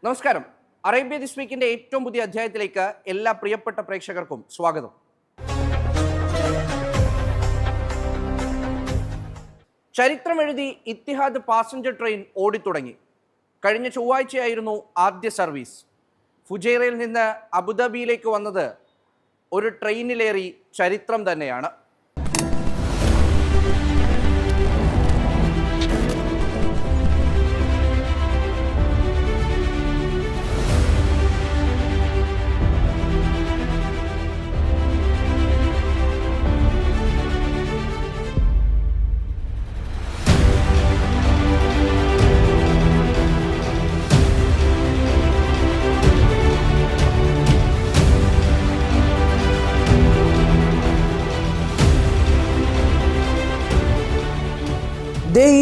നമസ്കാരം. Arabia this വീക്കിന്റെ ഏറ്റവും പുതിയ അധ്യായത്തിലേക്ക് എല്ലാ പ്രിയപ്പെട്ട പ്രേക്ഷകർക്കും സ്വാഗതം. ചരിത്രമെഴുതി ഇത്തിഹാദ് പാസഞ്ചർ ട്രെയിൻ ഓടിത്തുടങ്ങി. കഴിഞ്ഞ ചൊവ്വാഴ്ചയായിരുന്നു ആദ്യ സർവീസ്. ഫുജൈറയിൽ നിന്ന് അബുദാബിയിലേക്ക് വന്നത് ഒരു ട്രെയിനിലേറി ചരിത്രം തന്നെയാണ്.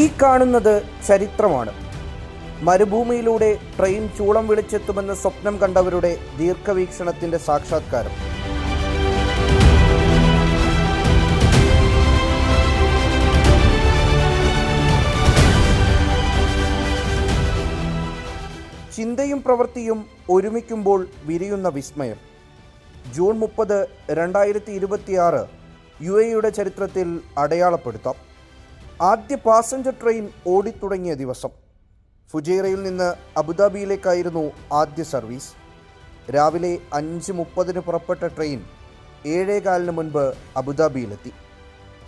ഈ കാണുന്നത് ചരിത്രമാണ്. മരുഭൂമിയിലൂടെ ട്രെയിൻ ചൂളം വിളിച്ചെത്തുമെന്ന് സ്വപ്നം കണ്ടവരുടെ ദീർഘവീക്ഷണത്തിന്റെ സാക്ഷാത്കാരം. ചിന്തയും പ്രവൃത്തിയും ഒരുമിക്കുമ്പോൾ വിരിയുന്ന വിസ്മയം. ജൂൺ 30, 2026 UAE ചരിത്രത്തിൽ അടയാളപ്പെടുത്താം. ആദ്യ പാസഞ്ചർ ട്രെയിൻ ഓടിത്തുടങ്ങിയ ദിവസം. ഫുജൈറയിൽ നിന്ന് അബുദാബിയിലേക്കായിരുന്നു ആദ്യ സർവീസ്. രാവിലെ 5:30 പുറപ്പെട്ട ട്രെയിൻ 7:15 മുൻപ് അബുദാബിയിലെത്തി.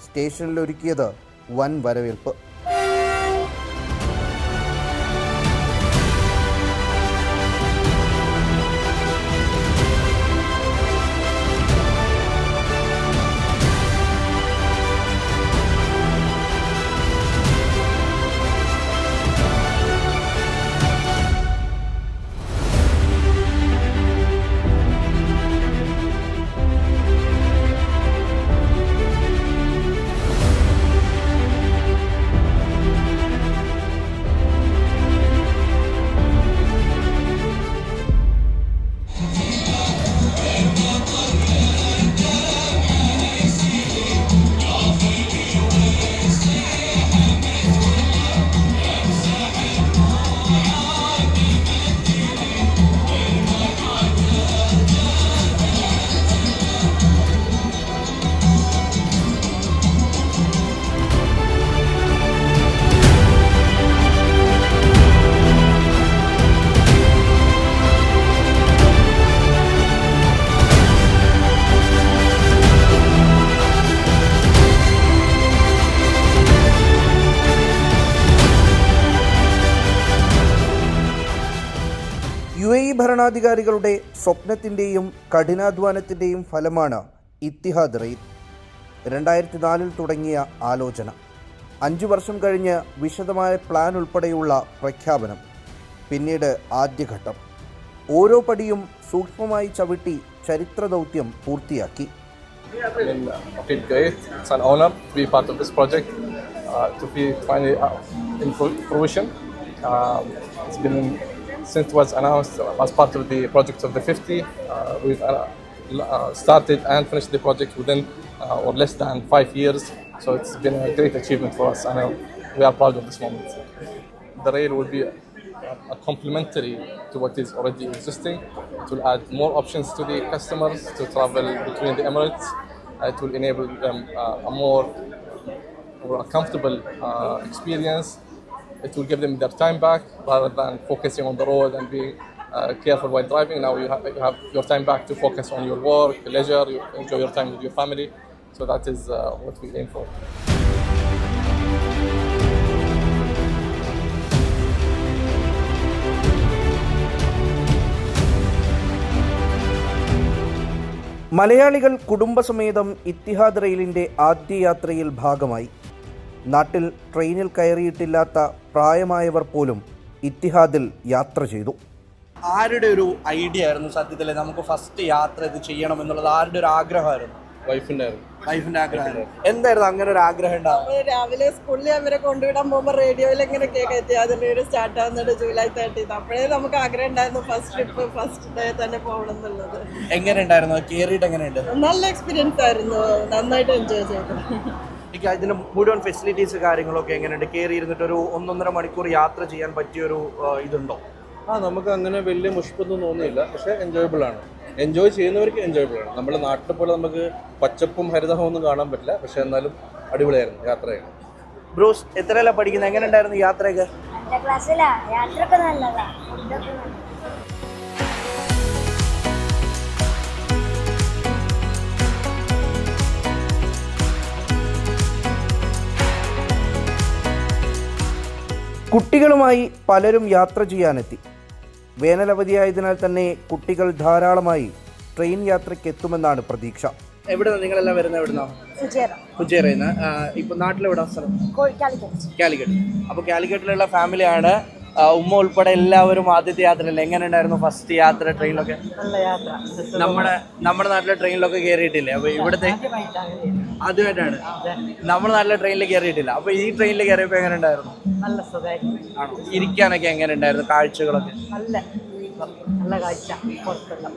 സ്റ്റേഷനിൽ ഒരുക്കിയത് വൻ വരവേൽപ്പ്. UAE ഭരണാധികാരികളുടെ സ്വപ്നത്തിൻ്റെയും കഠിനാധ്വാനത്തിൻ്റെയും ഫലമാണ് ഇത്തിഹാദ് റെയിൽ. 2004 തുടങ്ങിയ ആലോചന, 5 വർഷം കഴിഞ്ഞ് വിശദമായ പ്ലാൻ ഉൾപ്പെടെയുള്ള പ്രഖ്യാപനം, പിന്നീട് ആദ്യഘട്ടം. ഓരോ പടിയും സൂക്ഷ്മമായി ചവിട്ടി ചരിത്ര ദൗത്യം പൂർത്തിയാക്കി. It's an honor to be part of this project, to be finally in fruition. It's been since it was announced as part of the project of the 50, we've started and finished the project within or less than 5 years. So it's been a great achievement for us, and we are proud of this moment. The rail will be a complementary to what is already existing. It will add more options to the customers to travel between the Emirates. It will enable them a more comfortable experience. It will give them their time back rather than focusing on the road and being careful while driving. Now you have your time back to focus on your work, leisure, you enjoy your time with your family. So that is what we aim for. മലയാളികൾ കുടുംബസമേതം Ittihad റെയിലിൻ്റെ ആദ്യ യാത്രയിൽ ഭാഗമായി. നാട്ടിൽ ട്രെയിനിൽ കയറിയിട്ടില്ലാത്ത പ്രായമായവർ പോലും ഇത്തിഹാദിൽ യാത്ര ചെയ്തു. ആരുടെ ഒരു ഐഡിയ ആയിരുന്നു സത്യത്തിൽ നമുക്ക് ഫസ്റ്റ് യാത്ര ഇത് ചെയ്യണം എന്നുള്ളത്? ആരുടെ ഒരു ആഗ്രഹമായിരുന്നു? വൈഫിൻ്റെ ആഗ്രഹം. എന്തായിരുന്നു അങ്ങനെ ഒരു ആഗ്രഹം ഉണ്ടാവും? രാവിലെ സ്കൂളിൽ അവരെ കൊണ്ടുവിടാൻ പോകുമ്പോൾ റേഡിയോയിൽ എങ്ങനെ കേൾക്കത്തി അതിൻ്റെ സ്റ്റാർട്ട് ആവുന്നത് ജൂലൈ 30. അപ്പോഴേ നമുക്ക് ആഗ്രഹം ഉണ്ടായിരുന്നു ഫസ്റ്റ് ട്രിപ്പ് ഫസ്റ്റ് ഡേ തന്നെ പോകണം എന്നുള്ളത്. എങ്ങനെ ഉണ്ടായിരുന്നു? കയറിയിട്ട് എങ്ങനെയുണ്ട്? നല്ല എക്സ്പീരിയൻസ് ആയിരുന്നു, നന്നായിട്ട് എൻജോയ് ചെയ്തു. എനിക്ക് അതിന് മുഴുവൻ ഫെസിലിറ്റീസ് കാര്യങ്ങളൊക്കെ എങ്ങനെയുണ്ട്? കയറി ഇരുന്നിട്ട് ഒരു 1.5 മണിക്കൂർ യാത്ര ചെയ്യാൻ പറ്റിയൊരു ഇതുണ്ടോ? നമുക്ക് അങ്ങനെ വലിയ മുഷിപ്പൊന്നും തോന്നിയില്ല. പക്ഷേ എൻജോയബിൾ ആണ്. എൻജോയ് ചെയ്യുന്നവർക്ക് എൻജോയബിൾ ആണ്. നമ്മുടെ നാട്ടിലെ പോലെ നമുക്ക് പച്ചപ്പും ഹരിതവും ഒന്നും കാണാൻ പറ്റില്ല. പക്ഷേ എന്നാലും അടിപൊളിയായിരുന്നു യാത്രയാണ്. ബ്രൂസ് എത്രയല്ല പഠിക്കുന്നത്, എങ്ങനെ ഉണ്ടായിരുന്നു യാത്രയൊക്കെ? യാത്രയൊക്കെ നല്ലതാ, ഫുഡൊക്കെ നല്ലതാ. കുട്ടികളുമായി പലരും യാത്ര ചെയ്യാനെത്തി. വേനലവധിയായതിനാൽ തന്നെ കുട്ടികൾ ധാരാളമായി ട്രെയിൻ യാത്രയ്ക്ക് എത്തുമെന്നാണ് പ്രതീക്ഷ. എവിടെ നിങ്ങളെല്ലാം വരുന്നത്? എവിടുന്നാ? ഫുജേറയിൽ നിന്ന്. ഇപ്പൊ നാട്ടിലെവിടെ സ്ഥലം? കാലിക്കറ്റ്. അപ്പോൾ കാലിക്കറ്റിലുള്ള ഫാമിലിയാണ്. ഉമ്മ ഉൾപ്പെടെ എല്ലാവരും ആദ്യത്തെ യാത്രയല്ലേ? എങ്ങനെ ഉണ്ടായിരുന്നു ഫസ്റ്റ് യാത്ര ട്രെയിനിലൊക്കെ? നല്ല യാത്ര. നമ്മുടെ നാട്ടിലെ ട്രെയിനിലൊക്കെ കയറിയിട്ടില്ലേ? അപ്പോൾ ഇവിടുത്തെ ആദ്യമായിട്ടാണ്. നമ്മുടെ നാട്ടിലെ ട്രെയിനിൽ കയറിയിട്ടില്ല. അപ്പോൾ ഈ ട്രെയിനിൽ കയറിയപ്പോൾ എങ്ങനെ ഉണ്ടായിരുന്നു? നല്ല സുഖമായിരുന്നു. ആണോ? ഇരിക്കാനൊക്കെ എങ്ങനെ ഉണ്ടായിരുന്നു? കാഴ്ചകളൊക്കെ നല്ല കാഴ്ച പുറത്തുള്ള.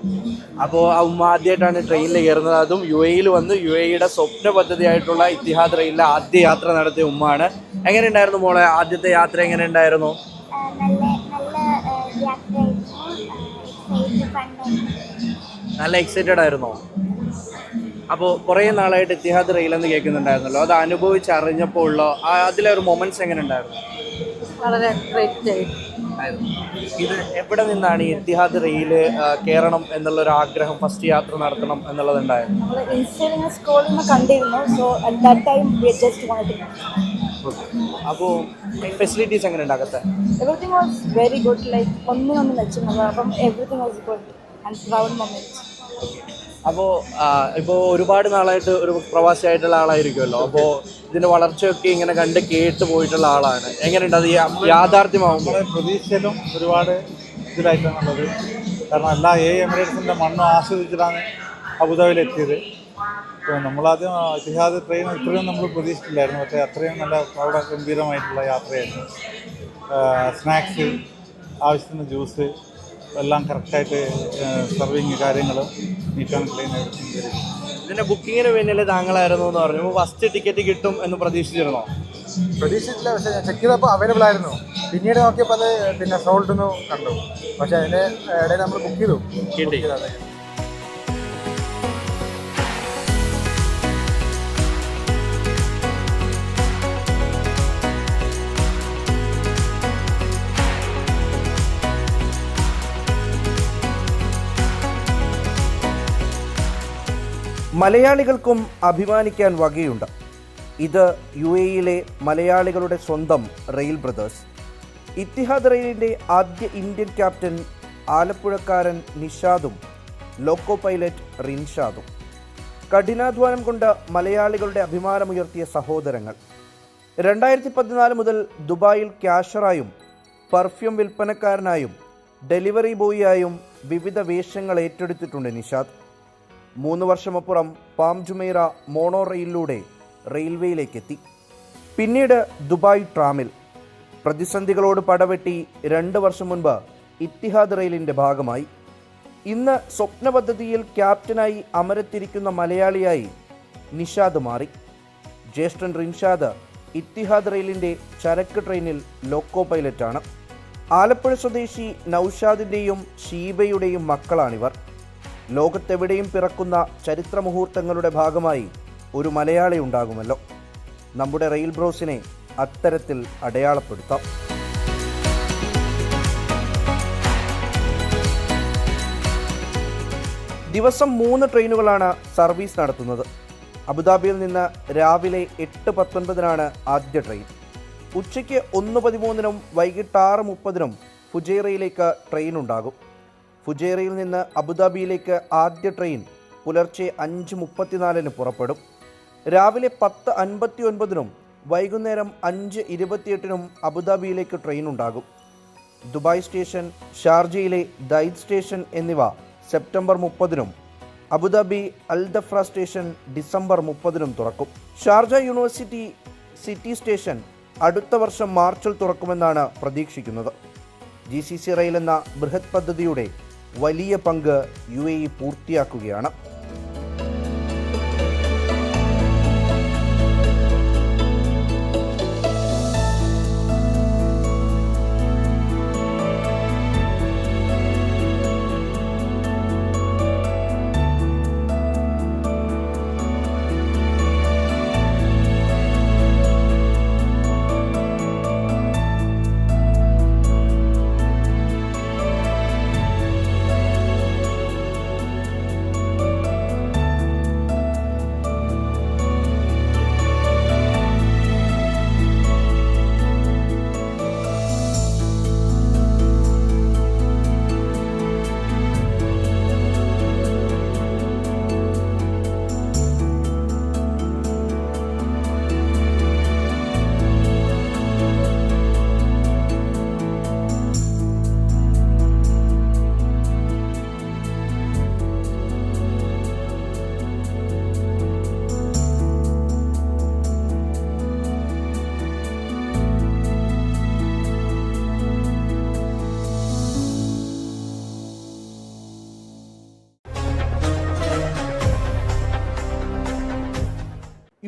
അപ്പോൾ ഉമ്മ ആദ്യമായിട്ടാണ് ട്രെയിനിൽ കയറുന്നത്. അതും യുഎഇയിൽ വന്ന് യുഎഇയുടെ സ്വപ്ന പദ്ധതിയായിട്ടുള്ള ഇത്തിഹാദ് റെയിലിലെ ആദ്യ യാത്ര നടത്തിയ ഉമ്മാണ്. എങ്ങനെ ഉണ്ടായിരുന്നു മോളെ ആദ്യത്തെ യാത്ര? എങ്ങനെ ഉണ്ടായിരുന്നു? നല്ല എക്സൈറ്റഡ് ആയിരുന്നോ? അപ്പോൾ കുറേ നാളായിട്ട് ഇത്തിഹാദ് റെയിൽ എന്ന് കേൾക്കുന്നുണ്ടായിരുന്നല്ലോ, അത് അനുഭവിച്ചറിഞ്ഞപ്പോൾ ഉള്ള അതിലെ ഒരു മൊമെന്റ്സ് എങ്ങനെ ഉണ്ടായിരുന്നു? വളരെ ഗ്രേറ്റ് ആയിരുന്നു. ഇത് എവിടെ നിന്നാണ് ഈ ഇത്തിഹാദ് റെയിൽ കയറണം എന്നുള്ളൊരു ആഗ്രഹം, ഫസ്റ്റ് യാത്ര നടത്തണം എന്നുള്ളതുണ്ടായിരുന്നു? ഇൻസ്റ്റയിൽ സ്ക്രോളിൽ നിന്ന് കണ്ടിരുന്നു. So at that time we just wanted to. അപ്പോൾ ഫെസിലിറ്റീസ് എങ്ങനെ ഉണ്ടാകത്തെ? Everything was very good. Like ഒന്നിനൊന്നും വെച്ചിരുന്നത്. അപ്പം everything was good and proud moment. അപ്പോൾ ഇപ്പോൾ ഒരുപാട് നാളായിട്ട് ഒരു പ്രവാസിയായിട്ടുള്ള ആളായിരിക്കുമല്ലോ. അപ്പോൾ ഇതിൻ്റെ വളർച്ചയൊക്കെ ഇങ്ങനെ കണ്ട് കേട്ട് പോയിട്ടുള്ള ആളാണ്. എങ്ങനെയുണ്ട് അത് യാഥാർത്ഥ്യമാകുമ്പോൾ? പ്രതീക്ഷയിലും ഒരുപാട് ഇതിലായിട്ടാണുള്ളത്. കാരണം എല്ലാ എമിറേറ്റ്സിൻ്റെ മണ്ണും ആസ്വദിച്ചിട്ടാണ് അബുദാബിയിലെത്തിയത്. അപ്പോൾ നമ്മളാദ്യം ഇത്തിഹാദ് ട്രെയിൻ ഇത്രയും നമ്മൾ പ്രതീക്ഷിച്ചില്ലായിരുന്നു. പക്ഷേ അത്രയും നല്ല പ്രൗഢ ഗംഭീരമായിട്ടുള്ള യാത്രയായിരുന്നു. സ്നാക്സ്, ആവശ്യത്തിന് ജ്യൂസ് എല്ലാം കറക്റ്റായിട്ട് സർവിങ് കാര്യങ്ങളും നീക്കാൻ ക്ലീൻ ആയിട്ട്. ഇതിൻ്റെ ബുക്കിങ്ങിന് പിന്നിൽ താങ്കളായിരുന്നു എന്ന് പറഞ്ഞു. ഫസ്റ്റ് ടിക്കറ്റ് കിട്ടും എന്ന് പ്രതീക്ഷിച്ചിരുന്നോ? പ്രതീക്ഷിച്ചില്ല. പക്ഷേ ഞാൻ ചെക്ക് ചെയ്തപ്പോൾ അവൈലബിൾ ആയിരുന്നു. പിന്നീട് നോക്കിയപ്പോൾ അത് പിന്നെ സോൾഡ് എന്ന് കണ്ടു. പക്ഷേ അതിൻ്റെ ഇടയിൽ നമ്മൾ ബുക്ക് ചെയ്തു. കിട്ടി. മലയാളികൾക്കും അഭിമാനിക്കാൻ വകയുണ്ട്. ഇത് യുഎഇയിലെ മലയാളികളുടെ സ്വന്തം റെയിൽ ബ്രദേഴ്സ്. ഇത്തിഹാദ് റെയിലിൻ്റെ ആദ്യ ഇന്ത്യൻ ക്യാപ്റ്റൻ ആലപ്പുഴക്കാരൻ നിഷാദും ലോക്കോ പൈലറ്റ് റിൻഷാദും. കഠിനാധ്വാനം കൊണ്ട് മലയാളികളുടെ അഭിമാനമുയർത്തിയ സഹോദരങ്ങൾ. 2014 മുതൽ ദുബായിൽ ക്യാഷറായും പെർഫ്യൂം വിൽപ്പനക്കാരനായും ഡെലിവറി ബോയിയായും വിവിധ വേഷങ്ങൾ ഏറ്റെടുത്തിട്ടുണ്ട് നിഷാദ്. 3 വർഷമപ്പുറം പാം ജുമൈറ മോണോ റെയിലിലൂടെ റെയിൽവേയിലേക്കെത്തി. പിന്നീട് ദുബായ് ട്രാമിൽ പ്രതിസന്ധികളോട് പടവെട്ടി 2 വർഷം മുൻപ് ഇത്തിഹാദ് റെയിലിൻ്റെ ഭാഗമായി. ഇന്ന് സ്വപ്ന പദ്ധതിയിൽ ക്യാപ്റ്റനായി അമരത്തിരിക്കുന്ന മലയാളിയായി നിഷാദ് മാറി. ജ്യേഷ്ഠൻ റിൻഷാദ് ഇത്തിഹാദ് റെയിലിൻ്റെ ചരക്ക് ട്രെയിനിൽ ലോക്കോ പൈലറ്റാണ്. ആലപ്പുഴ സ്വദേശി നൌഷാദിൻ്റെയും ഷീബയുടെയും മക്കളാണിവർ. ലോകത്തെവിടെയും പിറക്കുന്ന ചരിത്ര മുഹൂർത്തങ്ങളുടെ ഭാഗമായി ഒരു മലയാളി ഉണ്ടാകുമല്ലോ. നമ്മുടെ റെയിൽ ബ്രോസിനെ അത്തരത്തിൽ അടയാളപ്പെടുത്താം. ദിവസം 3 ട്രെയിനുകളാണ് സർവീസ് നടത്തുന്നത്. അബുദാബിയിൽ നിന്ന് രാവിലെ 8:19 ആദ്യ ട്രെയിൻ. ഉച്ചയ്ക്ക് 1:13 വൈകിട്ട് 6:30 ഫുജൈറയിലേക്ക് ട്രെയിൻ ഉണ്ടാകും. ഫുജൈറയിൽ നിന്ന് അബുദാബിയിലേക്ക് ആദ്യ ട്രെയിൻ പുലർച്ചെ 5:34 പുറപ്പെടും. രാവിലെ 10:59 വൈകുന്നേരം 5:28 അബുദാബിയിലേക്ക് ട്രെയിൻ ഉണ്ടാകും. ദുബായ് സ്റ്റേഷൻ, ഷാർജയിലെ ദൈദ് സ്റ്റേഷൻ എന്നിവ September 30 Abu Dhabi Al Dhafra station December 30 തുറക്കും. ഷാർജ യൂണിവേഴ്സിറ്റി സിറ്റി സ്റ്റേഷൻ അടുത്ത വർഷം മാർച്ചിൽ തുറക്കുമെന്നാണ് പ്രതീക്ഷിക്കുന്നത്. GCC റെയിൽ എന്ന ബൃഹത് പദ്ധതിയുടെ വലിയ പങ്ക് UAE പൂർത്തിയാക്കുകയാണ്.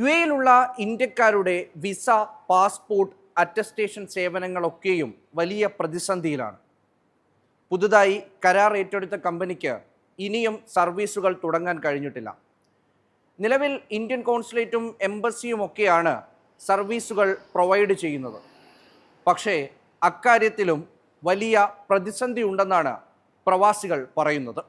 UAEയിലുള്ള ഇന്ത്യക്കാരുടെ വിസ, പാസ്പോർട്ട്, അറ്റസ്റ്റേഷൻ സേവനങ്ങളൊക്കെയും വലിയ പ്രതിസന്ധിയിലാണ്. പുതുതായി കരാർ ഏറ്റെടുത്ത കമ്പനിക്ക് ഇനിയും സർവീസുകൾ തുടങ്ങാൻ കഴിഞ്ഞിട്ടില്ല. നിലവിൽ ഇന്ത്യൻ കോൺസുലേറ്റും എംബസിയുമൊക്കെയാണ് സർവീസുകൾ പ്രൊവൈഡ് ചെയ്യുന്നത്. പക്ഷേ അക്കാര്യത്തിലും വലിയ പ്രതിസന്ധി ഉണ്ടെന്നാണ് പ്രവാസികൾ പറയുന്നത്.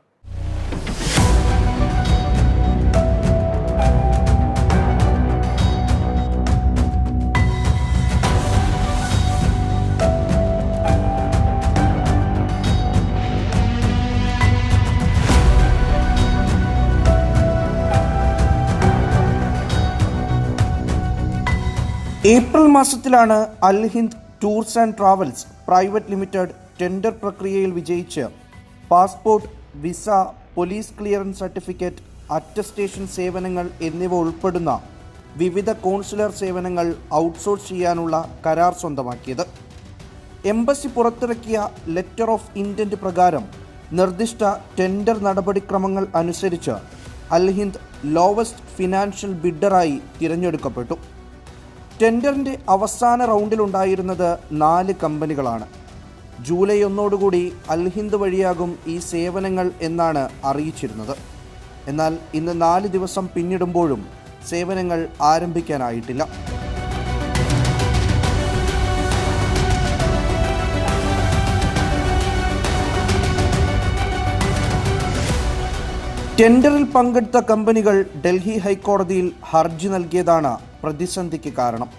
ഏപ്രിൽ മാസത്തിലാണ് Al Hind tours and travels private limited tender പ്രക്രിയയിൽ വിജയിച്ച് passport, visa, police clearance certificate, attestation സേവനങ്ങൾ എന്നിവ ഉൾപ്പെടുന്ന വിവിധ കോൺസുലർ സേവനങ്ങൾ ഔട്ട്സോഴ്സ് ചെയ്യാനുള്ള കരാർ സ്വന്തമാക്കിയത്. എംബസി പുറത്തിറക്കിയ ലെറ്റർ ഓഫ് ഇൻറ്റൻറ്റ് പ്രകാരം നിർദ്ദിഷ്ട ടെൻഡർ നടപടിക്രമങ്ങൾ അനുസരിച്ച് അൽ ഹിന്ദ് ലോവസ്റ്റ് ഫിനാൻഷ്യൽ ബിഡറായി തിരഞ്ഞെടുക്കപ്പെട്ടു. ടെൻഡറിൻ്റെ അവസാന റൗണ്ടിലുണ്ടായിരുന്നത് 4 കമ്പനികളാണ്. ജൂലൈ 1 അൽ ഹിന്ദ് വഴിയാകും ഈ സേവനങ്ങൾ എന്നാണ് അറിയിച്ചിരുന്നത്. എന്നാൽ ഇന്ന് 4 ദിവസം പിന്നിടുമ്പോഴും സേവനങ്ങൾ ആരംഭിക്കാനായിട്ടില്ല. ടെൻഡറിൽ പങ്കെടുത്ത കമ്പനികൾ ഡൽഹി ഹൈക്കോടതിയിൽ ഹർജി നൽകിയതാണ് പ്രതിസന്ധിക്ക് കാരണം.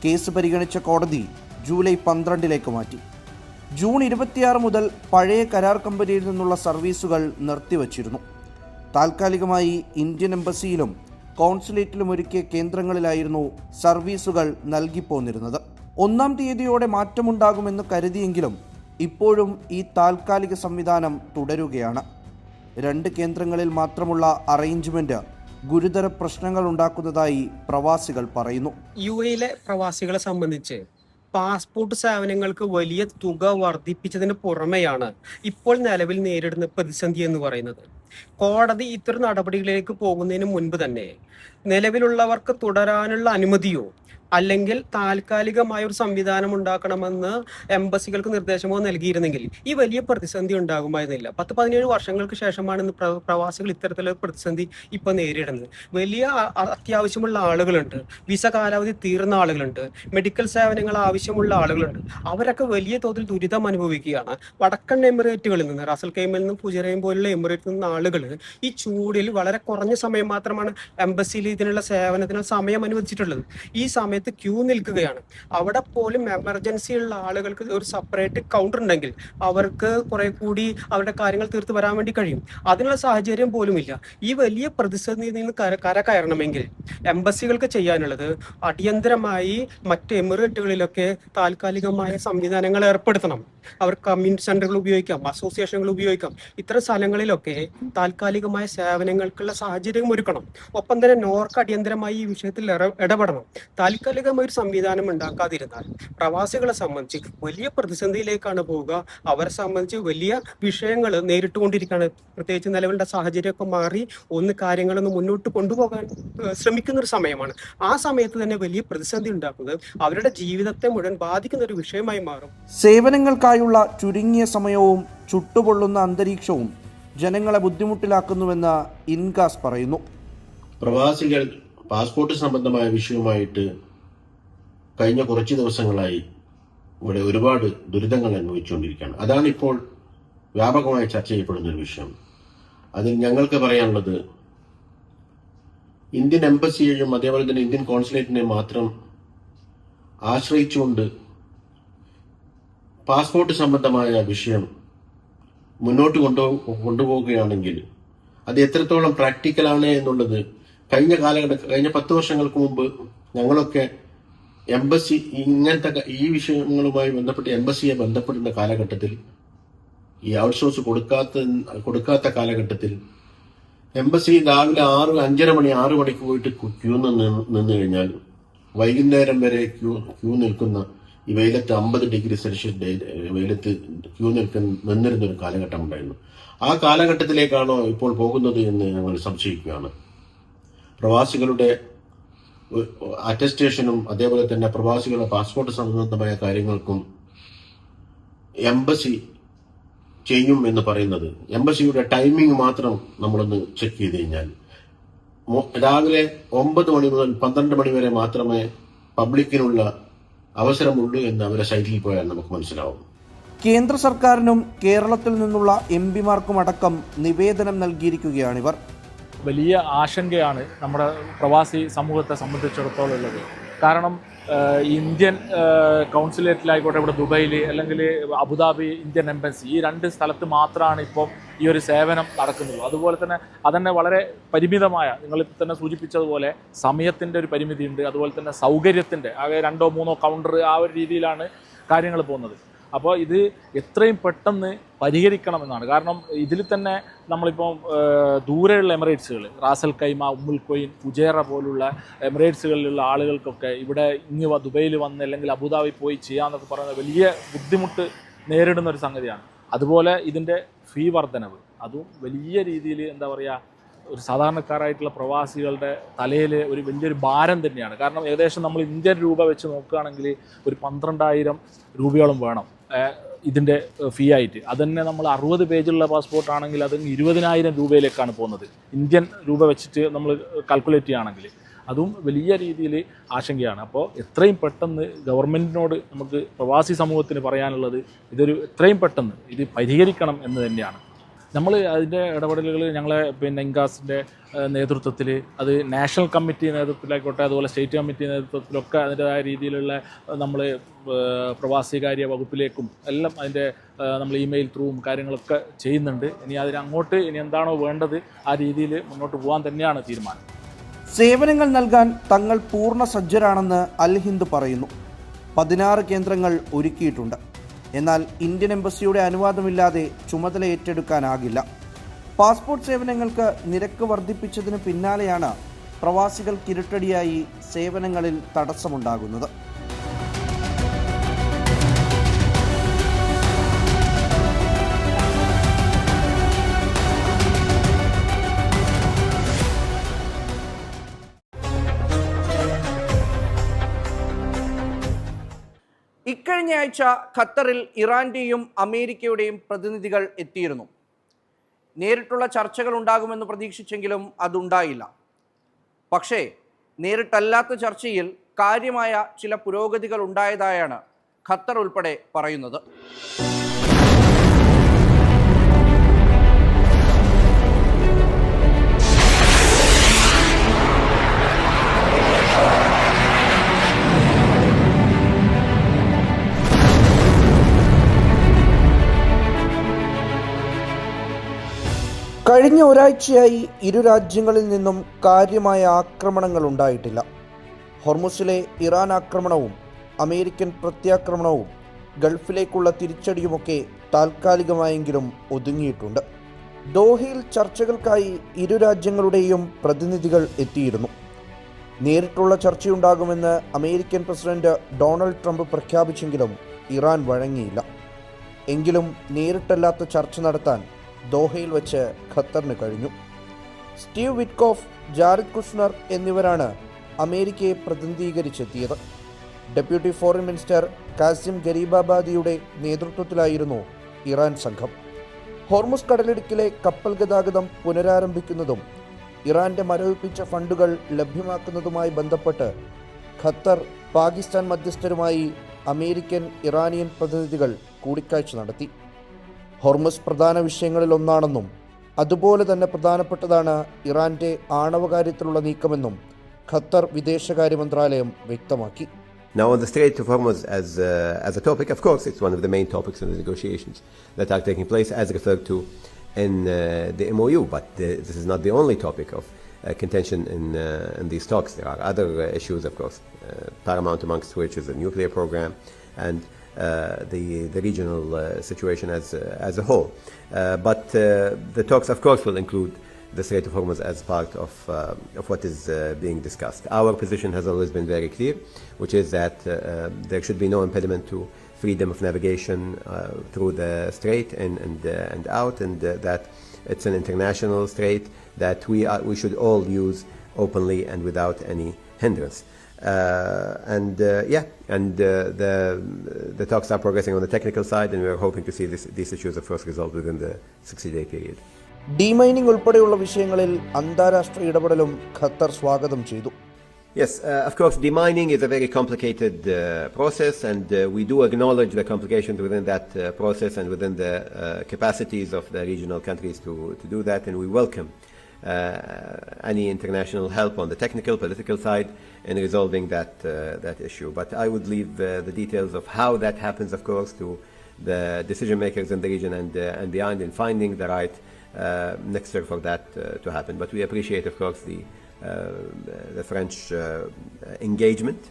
കേസ് പരിഗണിച്ച കോടതി ജൂലൈ 12 മാറ്റി. ജൂൺ 26 മുതൽ പഴയ കരാർ കമ്പനിയിൽ നിന്നുള്ള സർവീസുകൾ നിർത്തിവച്ചിരുന്നു. താൽക്കാലികമായി ഇന്ത്യൻ എംബസിയിലും കോൺസുലേറ്റിലും ഒരുക്കിയ കേന്ദ്രങ്ങളിലായിരുന്നു സർവീസുകൾ നൽകിപ്പോന്നിരുന്നത്. 1-ാം തീയതിയോടെ മാറ്റമുണ്ടാകുമെന്ന് കരുതിയെങ്കിലും ഇപ്പോഴും ഈ താൽക്കാലിക സംവിധാനം തുടരുകയാണ്. 2 കേന്ദ്രങ്ങളിൽ മാത്രമുള്ള അറേഞ്ച്മെന്റ് ഗുരുതര പ്രശ്നങ്ങൾ ഉണ്ടാക്കുന്നതായി പ്രവാസികൾ പറയുന്നു. UAEയിലെ പ്രവാസികളെ സംബന്ധിച്ച് പാസ്പോർട്ട് സേവനങ്ങൾക്ക് വലിയ തുക വർദ്ധിപ്പിച്ചതിന് പുറമെയാണ് ഇപ്പോൾ നിലവിൽ നേരിടുന്ന പ്രതിസന്ധി എന്ന് പറയുന്നത്. കോടതി ഇത്തരം നടപടികളിലേക്ക് പോകുന്നതിന് മുൻപ് തന്നെ നിലവിലുള്ളവർക്ക് തുടരാനുള്ള അനുമതിയോ അല്ലെങ്കിൽ താൽക്കാലികമായ ഒരു സംവിധാനം ഉണ്ടാക്കണമെന്ന് എംബസികൾക്ക് നിർദ്ദേശമോ നൽകിയിരുന്നെങ്കിൽ ഈ വലിയ പ്രതിസന്ധി ഉണ്ടാകുമായിരുന്നില്ല. 10-17 വർഷങ്ങൾക്ക് ശേഷമാണ് ഇന്ന് പ്രവാസികൾ ഇത്തരത്തിലുള്ള പ്രതിസന്ധി ഇപ്പൊ നേരിടുന്നത്. വലിയ അത്യാവശ്യമുള്ള ആളുകളുണ്ട്, വിസ കാലാവധി തീർന്ന ആളുകളുണ്ട്, മെഡിക്കൽ സേവനങ്ങൾ ആവശ്യമുള്ള ആളുകളുണ്ട്. അവരൊക്കെ വലിയ തോതിൽ ദുരിതം അനുഭവിക്കുകയാണ്. വടക്കൻ എമിറേറ്റുകളിൽ നിന്ന്, റാസൽ ഖൈമയിൽ നിന്നും ഫുജൈറയും പോലുള്ള എമിറേറ്റിൽ നിന്ന് ആളുകൾ ഈ ചൂടിൽ വളരെ കുറഞ്ഞ സമയം മാത്രമാണ് എംബസിയിൽ ഇതിനുള്ള സേവനത്തിന് സമയം അനുവദിച്ചിട്ടുള്ളത്. ഈ സമയത്ത് ക്യൂ നിൽക്കുകയാണ്. അവിടെ പോലും എമർജൻസി ഉള്ള ആളുകൾക്ക് ഒരു സെപ്പറേറ്റ് കൗണ്ടർ ഉണ്ടെങ്കിൽ അവർക്ക് കുറെ കൂടി അവരുടെ കാര്യങ്ങൾ തീർത്ത് വരാൻ വേണ്ടി കഴിയും. അതിനുള്ള സാഹചര്യം പോലുമില്ല. ഈ വലിയ പ്രതിസന്ധിയിൽ നിന്ന് കരകയറണമെങ്കിൽ എംബസികൾക്ക് ചെയ്യാനുള്ളത് അടിയന്തരമായി മറ്റ് എമിറേറ്റുകളിലൊക്കെ താൽക്കാലികമായ സംവിധാനങ്ങൾ ഏർപ്പെടുത്തണം. അവർ കമ്മ്യൂണിറ്റി സെന്ററുകൾ ഉപയോഗിക്കാം, അസോസിയേഷനുകൾ ഉപയോഗിക്കാം. ഇത്തരം സ്ഥലങ്ങളിലൊക്കെ താൽക്കാലികമായ സേവനങ്ങൾക്കുള്ള സാഹചര്യം ഒരുക്കണം. ഒപ്പം തന്നെ നോർക്ക് അടിയന്തരമായി ഈ വിഷയത്തിൽ ഇടപെടണം. താൽക്കാലികമായ ഒരു സംവിധാനം ഉണ്ടാക്കാതിരുന്നാൽ പ്രവാസികളെ സംബന്ധിച്ച് വലിയ പ്രതിസന്ധിയിലേക്കാണ് പോവുക. അവരെ സംബന്ധിച്ച് വലിയ വിഷയങ്ങൾ നേരിട്ടുകൊണ്ടിരിക്കുകയാണ്. പ്രത്യേകിച്ച് നിലവിലുള്ള സാഹചര്യമൊക്കെ മാറി കാര്യങ്ങളൊന്ന് മുന്നോട്ട് കൊണ്ടുപോകാൻ ശ്രമിക്കുന്ന ഒരു സമയമാണ്. ആ സമയത്ത് തന്നെ വലിയ പ്രതിസന്ധി ഉണ്ടാക്കുന്നത് അവരുടെ ജീവിതത്തെ മുഴുവൻ ബാധിക്കുന്ന ഒരു വിഷയമായി മാറും. സേവനങ്ങൾക്കായുള്ള ചുരുങ്ങിയ സമയവും ചുട്ടുപൊള്ളുന്ന അന്തരീക്ഷവും ജനങ്ങളെ ബുദ്ധിമുട്ടിലാക്കുന്നുവെന്ന് ഇൻകാസ് പറയുന്നു. പ്രവാസികൾ പാസ്പോർട്ട് സംബന്ധമായ വിഷയവുമായിട്ട് കഴിഞ്ഞ കുറച്ച് ദിവസങ്ങളായി ഇവിടെ ഒരുപാട് ദുരിതങ്ങൾ അനുഭവിച്ചുകൊണ്ടിരിക്കുകയാണ്. അതാണ് ഇപ്പോൾ വ്യാപകമായി ചർച്ച ചെയ്യപ്പെടുന്ന ഒരു വിഷയം. അതിൽ ഞങ്ങൾക്ക് പറയാനുള്ളത്, ഇന്ത്യൻ എംബസിയെയും അതേപോലെ തന്നെ ഇന്ത്യൻ കോൺസുലേറ്റിനെ മാത്രം ആശ്രയിച്ചുകൊണ്ട് പാസ്പോർട്ട് സംബന്ധമായ വിഷയം മുന്നോട്ട് കൊണ്ടുപോവുകയാണെങ്കിൽ അത് എത്രത്തോളം പ്രാക്ടിക്കലാണ് എന്നുള്ളത് കഴിഞ്ഞ 10 വർഷങ്ങൾക്ക് മുമ്പ് ഞങ്ങളൊക്കെ എംബസി ഇങ്ങനത്തെ ഈ വിഷയങ്ങളുമായി ബന്ധപ്പെട്ട് എംബസിയെ ബന്ധപ്പെടുന്ന കാലഘട്ടത്തിൽ, ഈ ഔട്ട്സോഴ്സ് കൊടുക്കാത്ത കാലഘട്ടത്തിൽ എംബസി രാവിലെ 5:30 മണിക്ക് പോയിട്ട് ക്യൂ നിന്ന് കഴിഞ്ഞാൽ വൈകുന്നേരം വരെ ക്യൂ നിൽക്കുന്ന, ഈ വെയിലത്ത് 50 ഡിഗ്രി സെൽഷ്യസ് വെയിലത്ത് ക്യൂ നിന്നിരുന്ന ഒരു കാലഘട്ടം ഉണ്ടായിരുന്നു. ആ കാലഘട്ടത്തിലേക്കാണോ ഇപ്പോൾ പോകുന്നത് എന്ന് ഞങ്ങൾ സംശയിക്കുകയാണ്. പ്രവാസികളുടെ അറ്റസ്റ്റേഷനും അതേപോലെ തന്നെ പ്രവാസികളുടെ പാസ്പോർട്ട് സംബന്ധമായ കാര്യങ്ങൾക്കും എംബസി ചെയ്യും എന്ന് പറയുന്നത്, എംബസിയുടെ ടൈമിംഗ് മാത്രം നമ്മളൊന്ന് ചെക്ക് ചെയ്ത് കഴിഞ്ഞാൽ രാവിലെ 9 മണി മുതൽ 12 മണി വരെ മാത്രമേ പബ്ലിക്കിനുള്ള അവസരമുള്ളൂ എന്ന് അവരുടെ സൈറ്റിൽ പോയാൽ നമുക്ക് മനസ്സിലാവും. കേന്ദ്ര സർക്കാരിനും കേരളത്തിൽ നിന്നുള്ള എംപിമാർക്കും അടക്കം നിവേദനം നൽകിയിരിക്കുകയാണിവർ. വലിയ ആശങ്കയാണ് നമ്മുടെ പ്രവാസി സമൂഹത്തെ സംബന്ധിച്ചിടത്തോളം ഉള്ളത്. കാരണം ഇന്ത്യൻ കൗൺസിലേറ്റിലായിക്കോട്ടെ, ഇവിടെ ദുബൈയിൽ അല്ലെങ്കിൽ അബുദാബി ഇന്ത്യൻ എംബസി, ഈ 2 സ്ഥലത്ത് മാത്രമാണ് ഇപ്പം ഈ ഒരു സേവനം നടക്കുന്നുള്ളൂ. അതുപോലെ തന്നെ അതന്നെ വളരെ പരിമിതമായ, നിങ്ങളിപ്പോൾ തന്നെ സൂചിപ്പിച്ചതുപോലെ സമയത്തിൻ്റെ ഒരു പരിമിതിയുണ്ട്. അതുപോലെ തന്നെ സൗകര്യത്തിൻ്റെ ആകെ 2-3 കൗണ്ടർ, ആ ഒരു രീതിയിലാണ് കാര്യങ്ങൾ പോകുന്നത്. അപ്പോൾ ഇത് എത്രയും പെട്ടെന്ന് പരിഹരിക്കണമെന്നാണ്. കാരണം ഇതിൽ തന്നെ നമ്മളിപ്പം ദൂരെയുള്ള എമിറേറ്റ്സുകൾ, റാസൽ കൈമ, ഉമ്മുൽ കൊയിൻ, ഫുജേറ പോലുള്ള എമിറേറ്റ്സുകളിലുള്ള ആളുകൾക്കൊക്കെ ഇവിടെ ദുബൈയിൽ വന്ന് അല്ലെങ്കിൽ അബുദാബി പോയി ചെയ്യാമെന്നൊക്കെ പറയുന്നത് വലിയ ബുദ്ധിമുട്ട് നേരിടുന്ന ഒരു സംഗതിയാണ്. അതുപോലെ ഇതിൻ്റെ ഫീ വർധനവ്, അതും വലിയ രീതിയിൽ എന്താ പറയുക, ഒരു സാധാരണക്കാരായിട്ടുള്ള പ്രവാസികളുടെ തലയിൽ ഒരു വലിയൊരു ഭാരം തന്നെയാണ്. കാരണം ഏകദേശം നമ്മൾ ഇന്ത്യൻ രൂപ വെച്ച് നോക്കുകയാണെങ്കിൽ ഒരു 12,000 രൂപയോളം വേണം ഇതിൻ്റെ ഫീ ആയിട്ട്. അതുതന്നെ നമ്മൾ 60 പേജുള്ള പാസ്പോർട്ട് ആണെങ്കിൽ അത് 20,000 രൂപയിലേക്കാണ് പോകുന്നത്, ഇന്ത്യൻ രൂപ വെച്ചിട്ട് നമ്മൾ കാൽക്കുലേറ്റ് ചെയ്യുകയാണെങ്കിൽ. അതും വലിയ രീതിയിൽ ആശങ്കയാണ്. അപ്പോൾ എത്രയും പെട്ടെന്ന് ഗവൺമെൻറ്റിനോട് നമുക്ക് പ്രവാസി സമൂഹത്തിന് പറയാനുള്ളത് ഇതൊരു എത്രയും പെട്ടെന്ന് ഇത് പരിഹരിക്കണം എന്ന് തന്നെയാണ്. നമ്മൾ അതിൻ്റെ ഇടപെടലുകൾ ഞങ്ങളെ ഇൻകാസിൻ്റെ നേതൃത്വത്തിൽ, അത് നാഷണൽ കമ്മിറ്റി നേതൃത്വത്തിലായിക്കോട്ടെ, അതുപോലെ സ്റ്റേറ്റ് കമ്മിറ്റി നേതൃത്വത്തിലൊക്കെ അതിൻ്റെതായ രീതിയിലുള്ള നമ്മൾ പ്രവാസികാര്യ വകുപ്പിലേക്കും എല്ലാം അതിൻ്റെ നമ്മൾ ഇമെയിൽ ത്രൂവും കാര്യങ്ങളൊക്കെ ചെയ്യുന്നുണ്ട്. ഇനി അതിനങ്ങോട്ട് ഇനി എന്താണോ വേണ്ടത് ആ രീതിയിൽ മുന്നോട്ട് പോകാൻ തന്നെയാണ് തീരുമാനം. സേവനങ്ങൾ നൽകാൻ തങ്ങൾ പൂർണ്ണ സജ്ജരാണെന്ന് അൽ ഹിന്ദ് പറയുന്നു. 16 കേന്ദ്രങ്ങൾ ഒരുക്കിയിട്ടുണ്ട്. എന്നാൽ ഇന്ത്യൻ എംബസിയുടെ അനുവാദമില്ലാതെ ചുമതല ഏറ്റെടുക്കാനാകില്ല. പാസ്പോർട്ട് സേവനങ്ങൾക്ക് നിരക്ക് വർദ്ധിപ്പിച്ചതിന് പിന്നാലെയാണ് പ്രവാസികൾക്കിരട്ടടിയായി സേവനങ്ങളിൽ തടസ്സമുണ്ടാകുന്നത്. ഇക്കഴിഞ്ഞ ആഴ്ച ഖത്തറിൽ ഇറാന്റെയും അമേരിക്കയുടെയും പ്രതിനിധികൾ എത്തിയിരുന്നു. നേരിട്ടുള്ള ചർച്ചകൾ ഉണ്ടാകുമെന്ന് പ്രതീക്ഷിച്ചെങ്കിലും അതുണ്ടായില്ല. പക്ഷേ നേരിട്ടല്ലാത്ത ചർച്ചയിൽ കാര്യമായ ചില പുരോഗതികൾ ഉണ്ടായതായാണ് ഖത്തർ ഉൾപ്പെടെ പറയുന്നത്. കഴിഞ്ഞ ഒരാഴ്ചയായി ഇരു രാജ്യങ്ങളിൽ നിന്നും കാര്യമായ ആക്രമണങ്ങൾ ഉണ്ടായിട്ടില്ല. ഹോർമുസിലെ ഇറാൻ ആക്രമണവും അമേരിക്കൻ പ്രത്യാക്രമണവും ഗൾഫിലേക്കുള്ള തിരിച്ചടിയുമൊക്കെ താൽക്കാലികമായെങ്കിലും ഒതുങ്ങിയിട്ടുണ്ട്. ദോഹയിൽ ചർച്ചകൾക്കായി ഇരു രാജ്യങ്ങളുടെയും പ്രതിനിധികൾ എത്തിയിരുന്നു. നേരിട്ടുള്ള ചർച്ചയുണ്ടാകുമെന്ന് അമേരിക്കൻ പ്രസിഡന്റ് ഡൊണാൾഡ് ട്രംപ് പ്രഖ്യാപിച്ചെങ്കിലും ഇറാൻ വഴങ്ങിയില്ല. എങ്കിലും നേരിട്ടല്ലാത്ത ചർച്ച നടത്താൻ ദോഹയിൽ വെച്ച് ഖത്തറിന് കഴിഞ്ഞു. സ്റ്റീവ് വിറ്റ്കോഫ്, ജാരദ് കുഷ്നർ എന്നിവരാണ് അമേരിക്കയെ പ്രതിനിധീകരിച്ചെത്തിയത്. ഡെപ്യൂട്ടി ഫോറിൻ മിനിസ്റ്റർ കാസിം ഗരീബാബാദിയുടെ നേതൃത്വത്തിലായിരുന്നു ഇറാൻ സംഘം. ഹോർമുസ് കടലിടുക്കിലെ കപ്പൽ ഗതാഗതം പുനരാരംഭിക്കുന്നതും ഇറാന്റെ മരവിപ്പിച്ച ഫണ്ടുകൾ ലഭ്യമാക്കുന്നതുമായി ബന്ധപ്പെട്ട് ഖത്തർ, പാകിസ്ഥാൻ മധ്യസ്ഥരുമായി അമേരിക്കൻ, ഇറാനിയൻ പ്രതിനിധികൾ കൂടിക്കാഴ്ച നടത്തി. ഹോർമുസ് പ്രധാന വിഷയങ്ങളിലൊന്നാണെന്നും അതുപോലെ തന്നെ പ്രധാനപ്പെട്ടതാണ് ഇറാന്റെ ആണവകാര്യത്തിലുള്ള നീക്കമെന്നും ഖത്തർ വിദേശകാര്യ മന്ത്രാലയം വ്യക്തമാക്കി. Now on the Strait of Hormuz as a topic, of course, it's one of the main topics in the negotiations that are taking place as referred to in the MOU, but this is not the only topic of contention in these talks. There are other issues, of course, paramount amongst which is the nuclear program and the regional situation as a whole. But the talks, of course, will include the Strait of Hormuz as part of what is being discussed. Our position has always been very clear, which is that there should be no impediment to freedom of navigation through the strait and out, and that it's an international strait that we should all use openly and without any hindrance. The talks are progressing on the technical side, and we are hoping to see these issues of course resolved within the 60-day period. ഡിമൈനിംഗ് ഉൾപ്പെടെയുള്ള വിഷയങ്ങളിൽ അന്താരാഷ്ട്ര ഇടപെടലും Qatar സ്വാഗതം ചെയ്തു. Yes, of course, demining is a very complicated process, and we do acknowledge the complications within that process and within the capacities of the regional countries to do that, and we welcome any international help on the technical, political side in resolving that issue. But I would leave the details of how that happens, of course, to the decision makers in the region and beyond in finding the right mixture for that to happen. But we appreciate, of course, the French engagement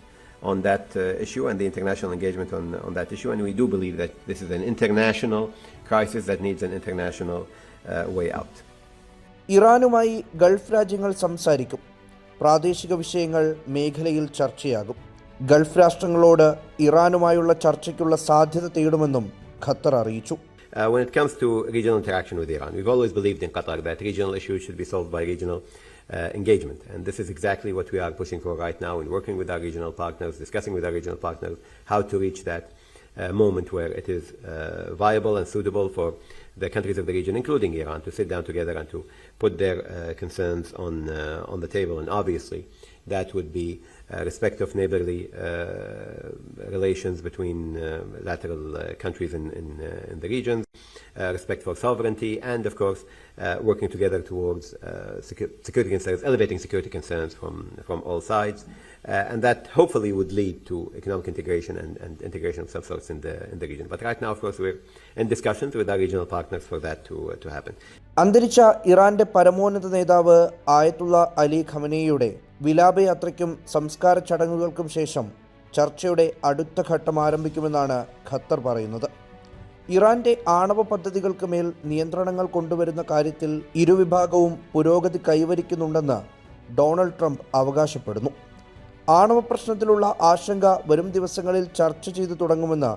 on that issue and the international engagement on that issue, and we do believe that this is an international crisis that needs an international way out. ഇറാനുമായി Gulf രാജ്യങ്ങൾ സംസാരിക്കും. പ്രാദേശിക വിഷയങ്ങൾ മേഖലയിൽ ചർച്ചയാകും. Gulf രാഷ്ട്രങ്ങളോട് ഇറാനുമായുള്ള ചർച്ചയ്ക്കുള്ള സാധ്യത തേടുമെന്നും Qatar അറിയിച്ചു. When it comes to regional interaction with Iran, we've always believed in Qatar that regional issues should be solved by regional engagement, and this is exactly what we are pushing for right now in working with our regional partners, discussing with our regional partners how to reach that moment where it is viable and suitable for the countries of the region, including Iran, to sit down together and to put their concerns on the table. And obviously that would be respect of neighborly relations between lateral countries in the region, respect for sovereignty, and of course working together towards security concerns, elevating security concerns from all sides, and that hopefully would lead to economic integration and integration of some sorts in the region. But right now, of course, we're in discussions with our regional partners for that to happen. അന്തരിച്ച ഇറാന്റെ പരമോന്നത നേതാവ് ആയത്തുള്ള അലി ഖമനേയിയുടെ വിലാപയാത്രയ്ക്കും സംസ്കാര ചടങ്ങുകൾക്കും ശേഷം ചർച്ചയുടെ അടുത്ത ഘട്ടം ആരംഭിക്കുമെന്നാണ് Qatar പറയുന്നത്. ഇറാന്റെ ആണവ പദ്ധതികൾക്ക് മേൽ നിയന്ത്രണങ്ങൾ കൊണ്ടുവരുന്ന കാര്യത്തിൽ ഇരുവിഭാഗവും പുരോഗതി കൈവരിക്കുന്നുണ്ടെന്ന് ഡൊണാൾഡ് ട്രംപ് അവകാശപ്പെടുന്നു. ആണവ പ്രശ്നത്തിലുള്ള ആശങ്ക വരും ദിവസങ്ങളിൽ ചർച്ച ചെയ്തു തുടങ്ങുമെന്ന്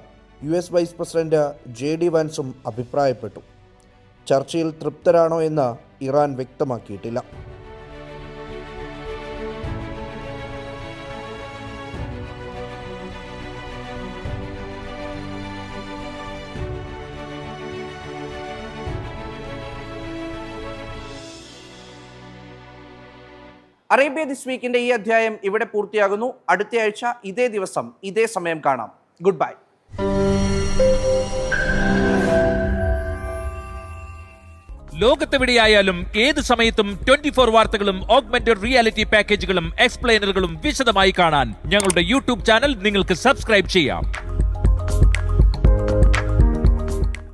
US വൈസ് പ്രസിഡന്റ് JD വാൻസും അഭിപ്രായപ്പെട്ടു. ചർച്ചയിൽ തൃപ്തരാണോ എന്ന് ഇറാൻ വ്യക്തമാക്കിയിട്ടില്ല. അറേബ്യ ദിസ് വീക്കിന്റെ ഈ അധ്യായം ഇവിടെ പൂർത്തിയാകുന്നു. അടുത്ത ആഴ്ച ഇതേ ദിവസം ഇതേ സമയം കാണാം. Good bye. ലോകത്തെവിടെയായാലും ഏത് സമയത്തും 24 വാർത്തകളും ഓഗ്മെന്റഡ് റിയാലിറ്റി പാക്കേജുകളും എക്സ്പ്ലെയിനറുകളും വിശദമായി കാണാൻ ഞങ്ങളുടെ യൂട്യൂബ് ചാനൽ നിങ്ങൾക്ക് സബ്സ്ക്രൈബ് ചെയ്യാം.